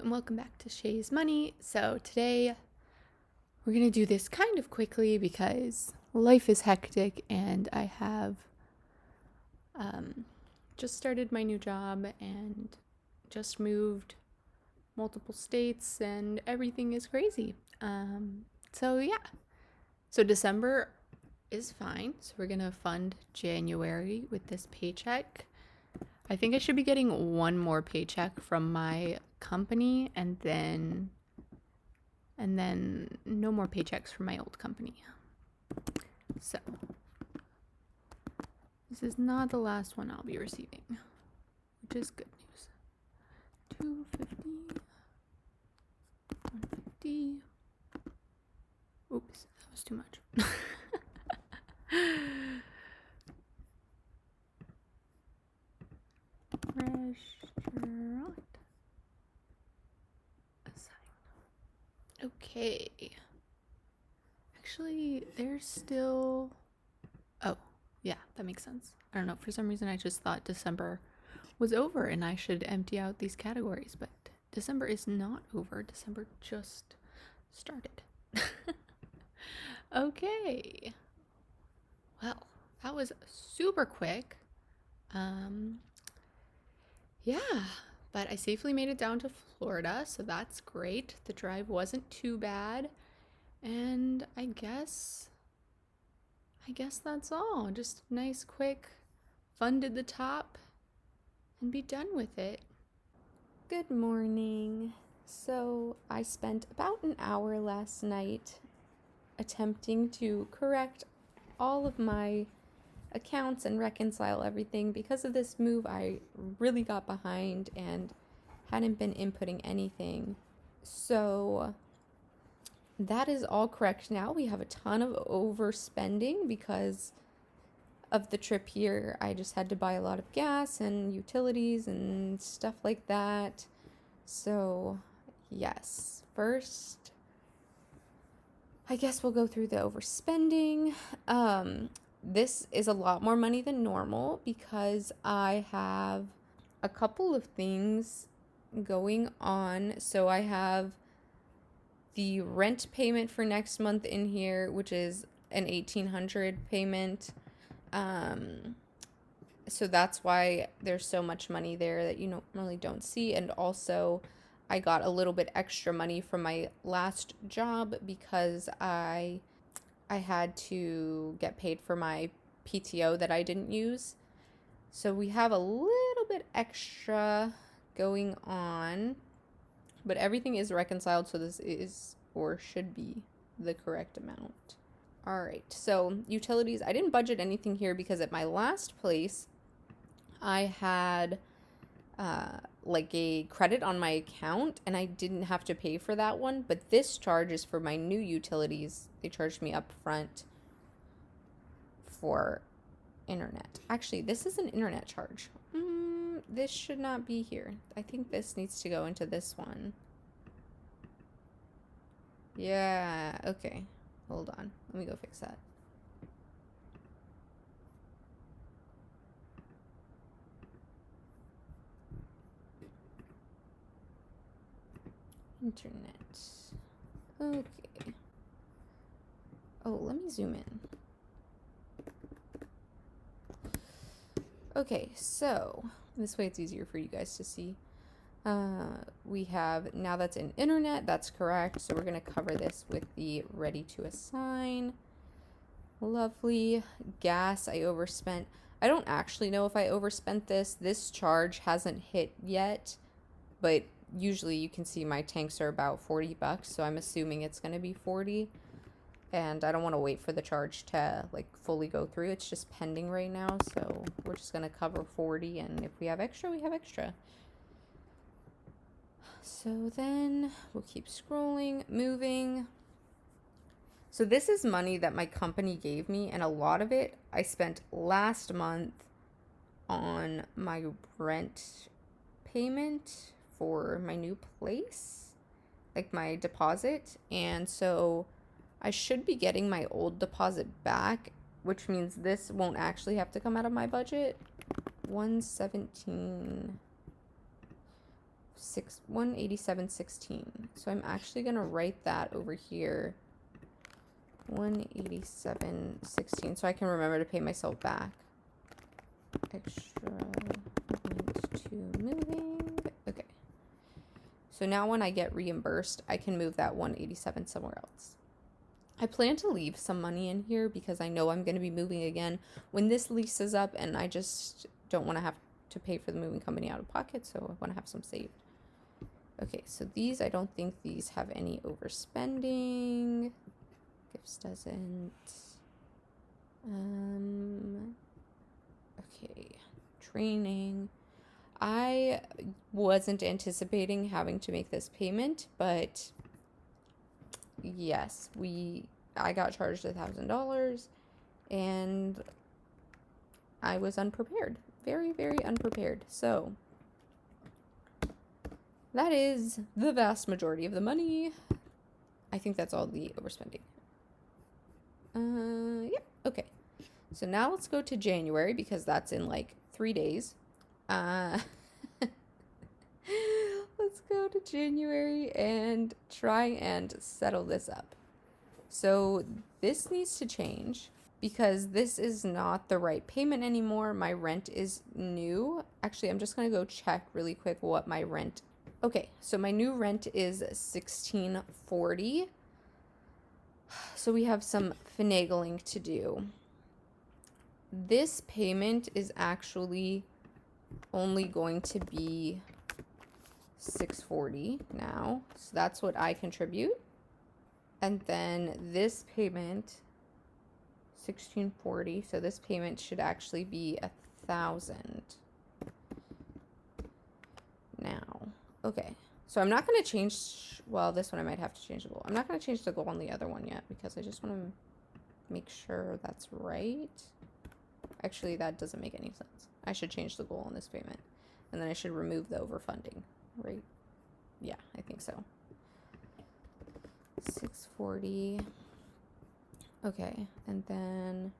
and welcome back to Chey's Money. So today we're going to do this kind of quickly because life is hectic and I have just started my new job and just moved multiple states and everything is crazy. So December is fine. So we're going to fund January with this paycheck. I think I should be getting one more paycheck from my company and then no more paychecks from my old company. So this is not the last one I'll be receiving, which is good news. 250, 150. Oops, that was too much. Restaurant. Assign. Okay. Actually, there's still... Oh, yeah, that makes sense. I don't know. For some reason, I just thought December was over and I should empty out these categories, but December is not over. December just started. Okay. Well, that was super quick. Yeah, but I safely made it down to Florida, so that's great. The drive wasn't too bad. And I guess that's all. Just nice, quick, funded the top and be done with it. Good morning. So I spent about an hour last night attempting to correct all of my accounts and reconcile everything. Because of this move, I really got behind and hadn't been inputting anything. So that is all correct now. We have a ton of overspending because of the trip here. I just had to buy a lot of gas and utilities and stuff like that. So yes, first, I guess we'll go through the overspending. This is a lot more money than normal because I have a couple of things going on. So I have the rent payment for next month in here, which is an $1,800 payment. So that's why there's so much money there that you normally don't see. And also I got a little bit extra money from my last job because I had to get paid for my PTO that I didn't use. So we have a little bit extra going on, but everything is reconciled, so this is or should be the correct amount. All right, so utilities, I didn't budget anything here because at my last place, I had like a credit on my account and I didn't have to pay for that one, but this charge is for my new utilities. They charged me up front for internet. Actually, this is an internet charge. This should not be here. I think this needs to go into this one. Yeah, okay. Hold on. Let me go fix that. Internet. Okay. Oh, let me zoom in. Okay, so this way it's easier for you guys to see. We have, now that's in internet, that's correct. So we're going to cover this with the ready to assign. Lovely. Gas, I overspent. I don't actually know if I overspent this. This charge hasn't hit yet, but usually you can see my tanks are about $40, so I'm assuming it's going to be 40. And I don't want to wait for the charge to like fully go through. It's just pending right now, so we're just going to cover 40, and if we have extra, we have extra. So then we'll keep scrolling, moving. So this is money that my company gave me, and a lot of it I spent last month on my rent payment for my new place, like my deposit. And so I should be getting my old deposit back, which means this won't actually have to come out of my budget. 117 187.16. So I'm actually gonna write that over here, 187.16, so I can remember to pay myself back. Extra went to moving. Okay. So now when I get reimbursed, I can move that 187 somewhere else. I plan to leave some money in here because I know I'm going to be moving again when this lease is up, and I just don't want to have to pay for the moving company out of pocket, so I want to have some saved. Okay, so these, I don't think these have any overspending. Gifts doesn't. Okay, training. I wasn't anticipating having to make this payment, but yes, I got charged $1,000, and I was unprepared. Very, very unprepared. So that is the vast majority of the money. I think that's all the overspending. Yep, okay. So now let's go to January, because that's in like 3 days. Let's go to January and try and settle this up. So this needs to change because this is not the right payment anymore. My rent is new. Actually, I'm just going to go check really quick what my rent. Okay, so my new rent is $1,640. So we have some finagling to do. This payment is actually only going to be $640 now. So that's what I contribute. And then this payment, $1,640. So this payment should actually be $1,000 now. Okay. So I'm not going to change, well, this one I might have to change the goal. I'm not going to change the goal on the other one yet because I just want to make sure that's right. Actually, that doesn't make any sense. I should change the goal on this payment. And then I should remove the overfunding, right? Yeah, I think so. $640. Okay, and then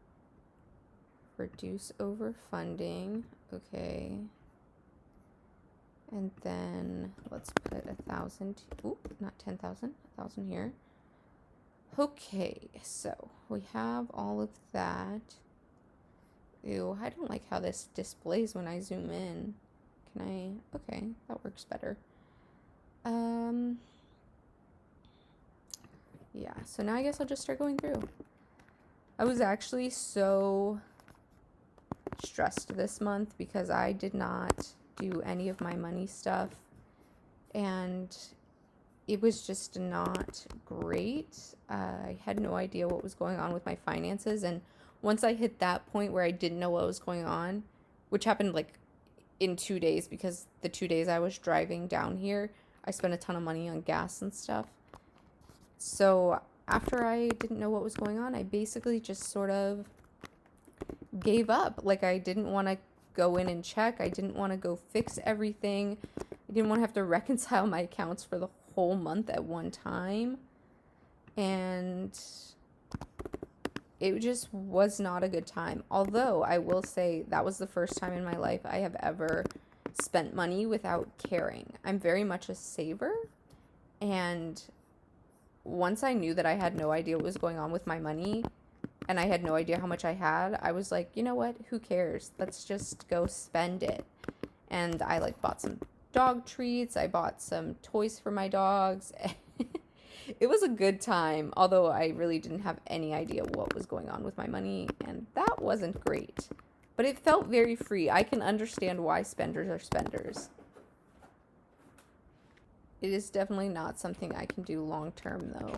reduce overfunding. Okay. And then let's put 1,000. Ooh, not 10,000. 1,000 here. Okay, so we have all of that. Ew, I don't like how this displays when I zoom in. Can I? Okay, that works better. Yeah, so now I guess I'll just start going through. I was actually so stressed this month because I did not do any of my money stuff, and it was just not great. I had no idea what was going on with my finances, and once I hit that point where I didn't know what was going on, which happened like in 2 days, because the 2 days I was driving down here, I spent a ton of money on gas and stuff. So after I didn't know what was going on, I basically just sort of gave up. Like, I didn't want to go in and check. I didn't want to go fix everything. I didn't want to have to reconcile my accounts for the whole month at one time. And it just was not a good time. Although I will say that was the first time in my life I have ever spent money without caring. I'm very much a saver, and once I knew that I had no idea what was going on with my money and I had no idea how much I had, I was like, you know what? Who cares? Let's just go spend it. And I like bought some dog treats. I bought some toys for my dogs. It was a good time, although I really didn't have any idea what was going on with my money, and that wasn't great. But it felt very free. I can understand why spenders are spenders. It is definitely not something I can do long term, though,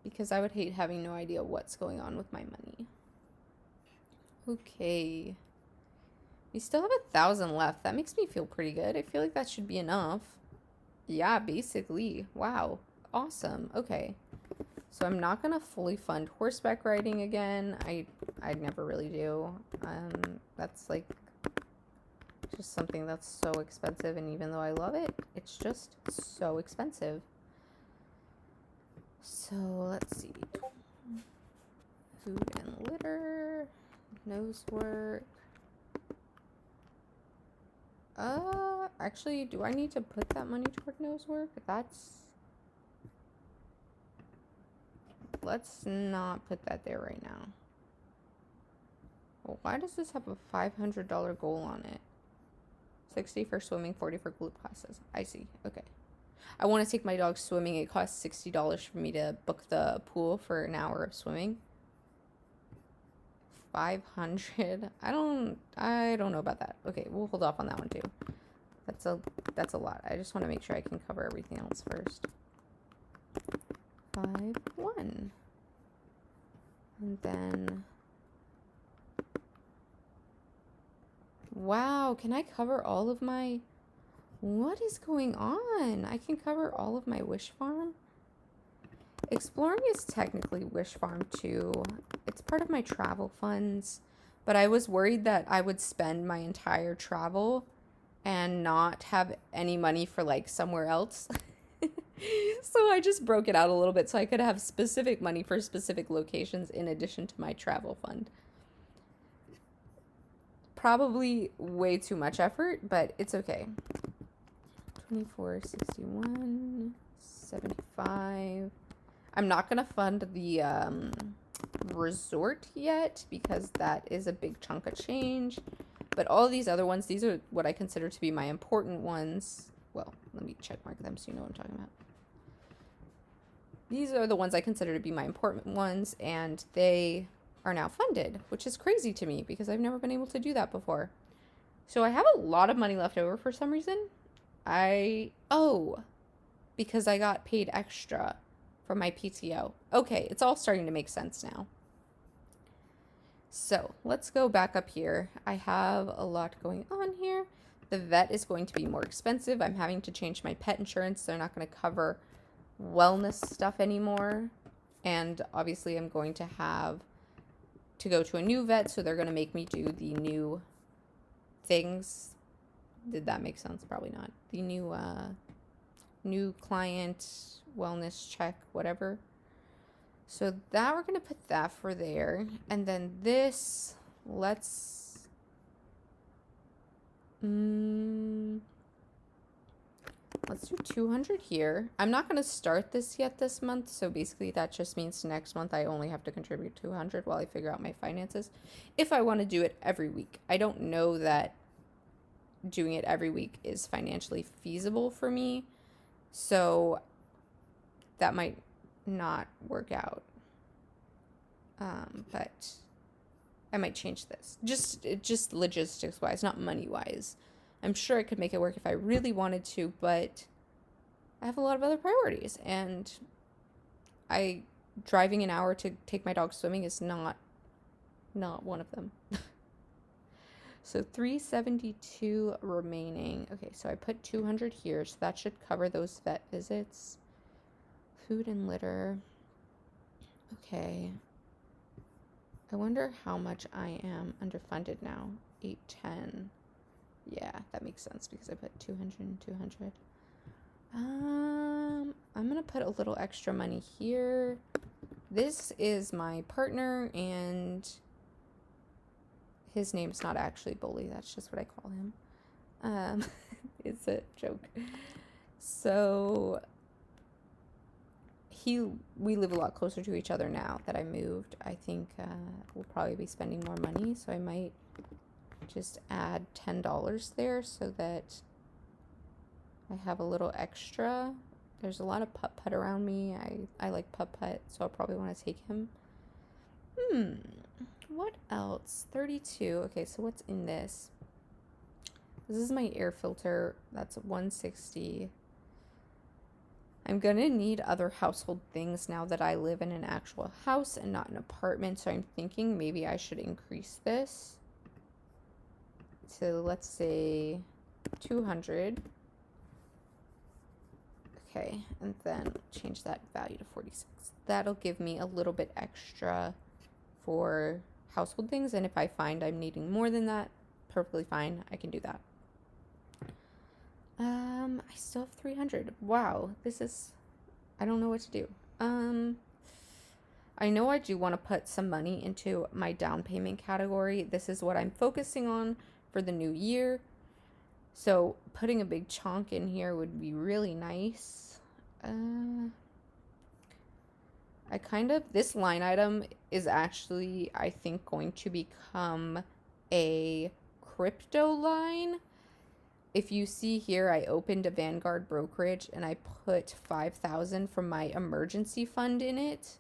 because I would hate having no idea what's going on with my money. Okay. We still have 1,000 left. That makes me feel pretty good. I feel like that should be enough. Yeah, basically. Wow. Awesome. Okay. So I'm not going to fully fund horseback riding again. I never really do. That's like just something that's so expensive, and even though I love it, it's just so expensive. So let's see. Food and litter, nose work. Actually, do I need to put that money toward nose work? Let's not put that there right now. Well, why does this have a $500 goal on it? 60 for swimming, 40 for group classes. I see. Okay. I want to take my dog swimming. It costs $60 for me to book the pool for an hour of swimming. 500. I don't know about that. Okay, we'll hold off on that one too. That's a lot. I just want to make sure I can cover everything else first. 5-1. And then wow, can I cover all of my... What is going on? I can cover all of my wish farm? Exploring is technically wish farm too. It's part of my travel funds, but I was worried that I would spend my entire travel and not have any money for like somewhere else. So I just broke it out a little bit so I could have specific money for specific locations in addition to my travel fund. Probably way too much effort, but it's okay. 24, 61, 75. I'm not going to fund the resort yet because that is a big chunk of change. But all these other ones, these are what I consider to be my important ones. Well, let me check mark them so you know what I'm talking about. These are the ones I consider to be my important ones, and they are now funded, which is crazy to me because I've never been able to do that before. So I have a lot of money left over for some reason. Because I got paid extra for my PTO. Okay, it's all starting to make sense now. So let's go back up here. I have a lot going on here. The vet is going to be more expensive. I'm having to change my pet insurance. They're not going to cover wellness stuff anymore. And obviously I'm going to have to go to a new vet, so they're going to make me do the new things. Did that make sense? Probably not. The new client wellness check, whatever. So that we're going to put that for there. And then this, let's do 200 here. I'm not going to start this yet this month. So basically that just means next month I only have to contribute 200 while I figure out my finances. If I want to do it every week. I don't know that doing it every week is financially feasible for me, so that might not work out, but I might change this just logistics wise, not money wise. I'm sure I could make it work if I really wanted to, but I have a lot of other priorities, and driving an hour to take my dog swimming is not one of them. So 372 remaining. Okay, so I put 200 here, so that should cover those vet visits. Food and litter. Okay. I wonder how much I am underfunded now. 810. Yeah, that makes sense because I put 200 and 200. I'm going to put a little extra money here. This is my partner, and his name's not actually Bully. That's just what I call him. It's a joke. So we live a lot closer to each other now that I moved. I think we'll probably be spending more money, so I might just add $10 there so that I have a little extra. There's a lot of putt-putt around me. I like putt-putt, so I'll probably want to take him. What else? 32. Okay, so what's in this? This is my air filter. That's 160. I'm gonna need other household things now that I live in an actual house and not an apartment, so I'm thinking maybe I should increase this to, let's say, 200. Okay, and then change that value to 46. That'll give me a little bit extra for household things, and if I find I'm needing more than that, perfectly fine, I can do that. I still have 300. Wow, I don't know what to do. I know I do want to put some money into my down payment category. This is what I'm focusing on for the new year. So putting a big chunk in here would be really nice. This line item is actually, I think, going to become a crypto line. If you see here, I opened a Vanguard brokerage and I put 5,000 from my emergency fund in it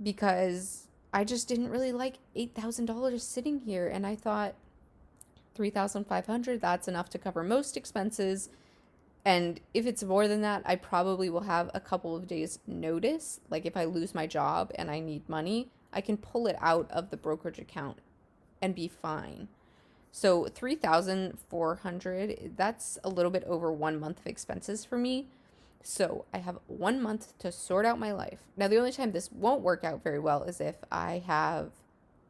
because I just didn't really like $8,000 sitting here, and I thought 3,500, that's enough to cover most expenses. And if it's more than that, I probably will have a couple of days notice. Like if I lose my job and I need money, I can pull it out of the brokerage account and be fine. So 3,400, that's a little bit over 1 month of expenses for me. So I have 1 month to sort out my life. Now, the only time this won't work out very well is if I have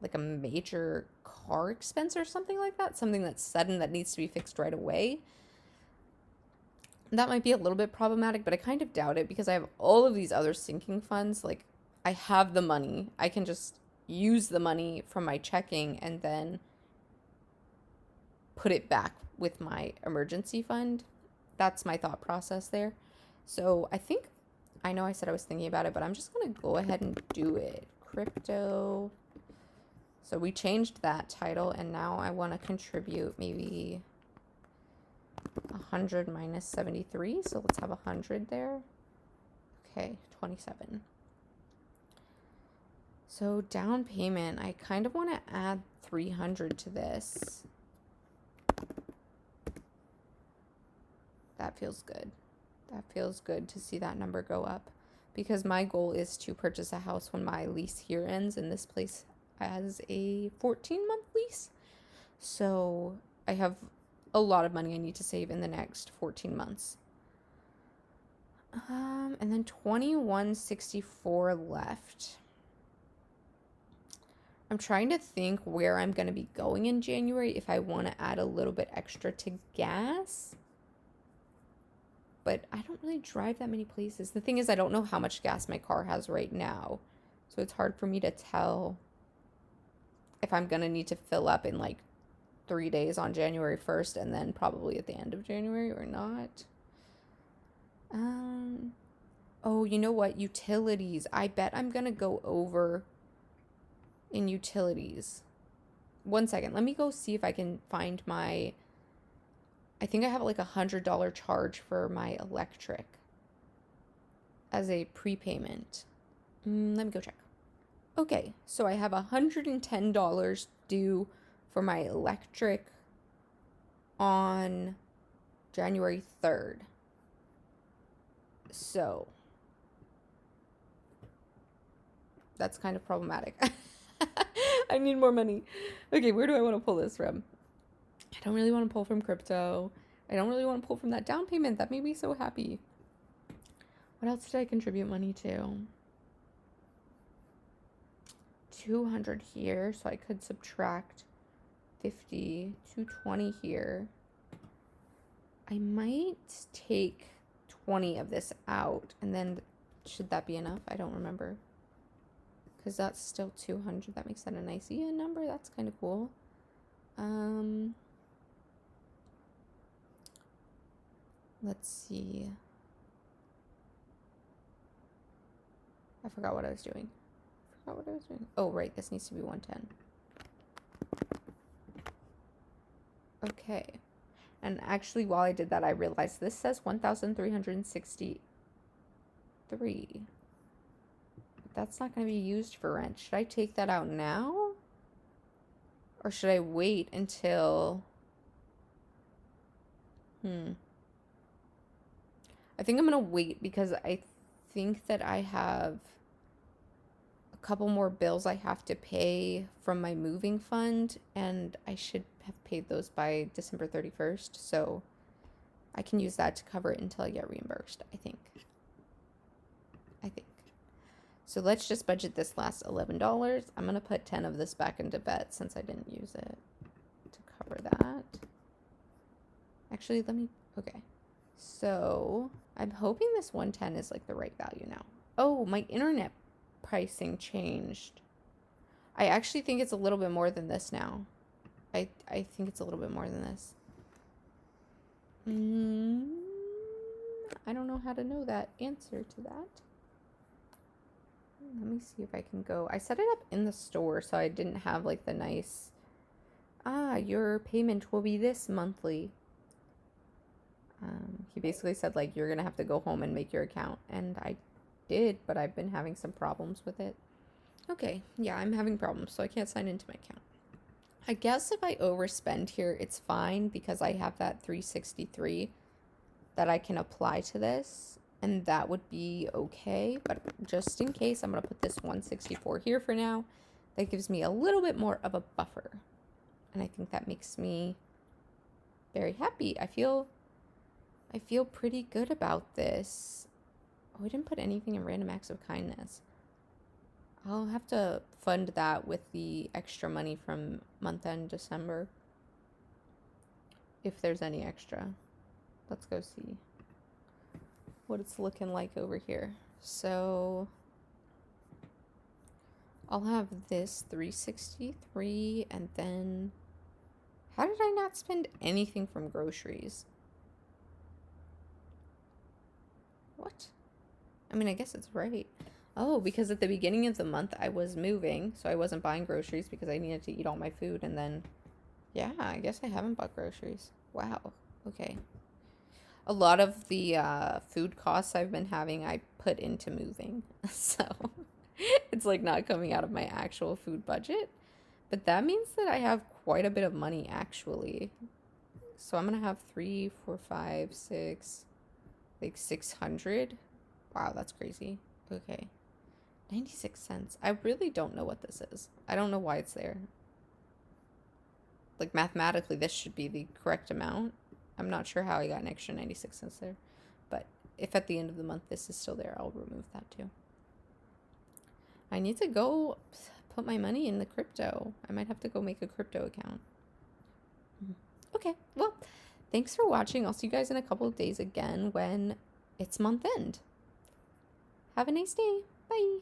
like a major car expense or something like that, something that's sudden that needs to be fixed right away. That might be a little bit problematic, but I kind of doubt it because I have all of these other sinking funds. Like, I have the money. I can just use the money from my checking and then put it back with my emergency fund. That's my thought process there. So I know I said I was thinking about it, but I'm just going to go ahead and do it. Crypto. So we changed that title, and now I want to contribute maybe 100 minus 73. So let's have 100 there. Okay, 27. So down payment, I kind of want to add 300 to this. That feels good. That feels good to see that number go up, because my goal is to purchase a house when my lease here ends, and this place has a 14-month lease. So I have a lot of money I need to save in the next 14 months. And then 2164 left. I'm trying to think where I'm going to be going in January if I want to add a little bit extra to gas. But I don't really drive that many places. The thing is, I don't know how much gas my car has right now. So it's hard for me to tell if I'm going to need to fill up in like 3 days on January 1st and then probably at the end of January or not. Oh, you know what? Utilities. I bet I'm going to go over in utilities. 1 second. Let me go see if I can find my... I think I have like $100 charge for my electric as a prepayment. Let me go check. Okay, so I have $110 due for my electric on January 3rd. So that's kind of problematic. I need more money. Okay, where do I want to pull this from? I don't really want to pull from crypto. I don't really want to pull from that down payment. That made me so happy. What else did I contribute money to? 200 here, so I could subtract 50, 220 here. I might take 20 of this out, and then should that be enough? I don't remember. Because that's still 200. That makes that a nice even number. That's kind of cool. Let's see. I forgot what I was doing. Oh, right. This needs to be 110. Okay. And actually, while I did that, I realized this says 1,363. That's not going to be used for rent. Should I take that out now? Or should I wait until... I think I'm going to wait because I think that I have a couple more bills I have to pay from my moving fund, and I should have paid those by December 31st, so I can use that to cover it until I get reimbursed, I think. So let's just budget this last $11. I'm going to put 10 of this back into bet since I didn't use it to cover that. Actually, okay. So I'm hoping this 110 is like the right value now. Oh, my internet pricing changed. I actually think it's a little bit more than this now. I think it's a little bit more than this. I don't know how to know that answer to that. Let me see if I can go. I set it up in the store, so I didn't have like the nice, your payment will be this monthly. He basically said like, you're gonna have to go home and make your account. And I did, but I've been having some problems with it. Okay, yeah, I'm having problems, so I can't sign into my account. I guess if I overspend here, it's fine because I have that 363 that I can apply to this, and that would be okay. But just in case, I'm going to put this 164 here for now. That gives me a little bit more of a buffer, and I think that makes me very happy. I feel pretty good about this. Oh, I didn't put anything in random acts of kindness. I'll have to fund that with the extra money from month-end December. If there's any extra. Let's go see what it's looking like over here. So I'll have this 363, and then how did I not spend anything from groceries? What? I mean, I guess it's right. Oh, because at the beginning of the month I was moving, so I wasn't buying groceries because I needed to eat all my food, and then, yeah, I guess I haven't bought groceries. Wow. Okay. A lot of the food costs I've been having, I put into moving, so it's like not coming out of my actual food budget, but that means that I have quite a bit of money actually. So I'm gonna have 3, 4, 5, 6, like 600. Wow, that's crazy. Okay. 96 cents. I really don't know what this is. I don't know why it's there. Like, mathematically, this should be the correct amount. I'm not sure how I got an extra 96 cents there. But if at the end of the month this is still there, I'll remove that too. I need to go put my money in the crypto. I might have to go make a crypto account. Okay, well, thanks for watching. I'll see you guys in a couple of days again when it's month end. Have a nice day. Bye.